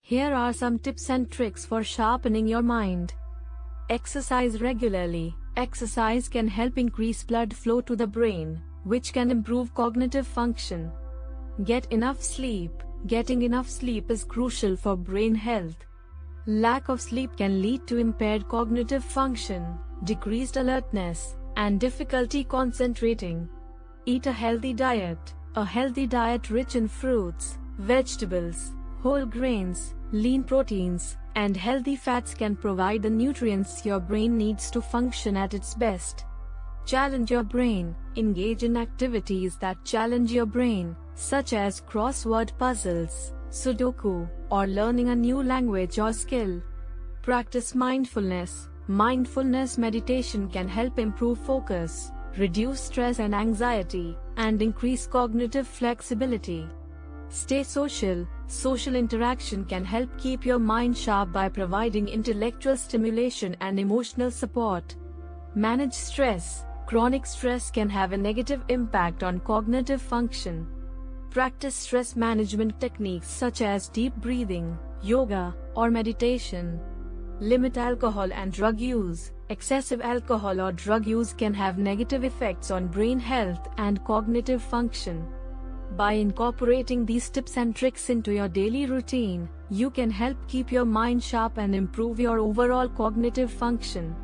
Here are some tips and tricks for sharpening your mind. Exercise regularly. Exercise can help increase blood flow to the brain, which can improve cognitive function. Get enough sleep. Getting enough sleep is crucial for brain health. Lack of sleep can lead to impaired cognitive function, decreased alertness, and difficulty concentrating. Eat a healthy diet. A healthy diet rich in fruits, vegetables, whole grains, lean proteins, and healthy fats can provide the nutrients your brain needs to function at its best. Challenge your brain. Engage in activities that challenge your brain, such as crossword puzzles, Sudoku, or learning a new language or skill. Practice mindfulness. Mindfulness meditation can help improve focus, reduce stress and anxiety, and increase cognitive flexibility. Stay social. Social interaction can help keep your mind sharp by providing intellectual stimulation and emotional support. Manage stress. Chronic stress can have a negative impact on cognitive function. Practice stress management techniques such as deep breathing, yoga, or meditation. Limit alcohol and drug use. Excessive alcohol or drug use can have negative effects on brain health and cognitive function. By incorporating these tips and tricks into your daily routine, you can help keep your mind sharp and improve your overall cognitive function.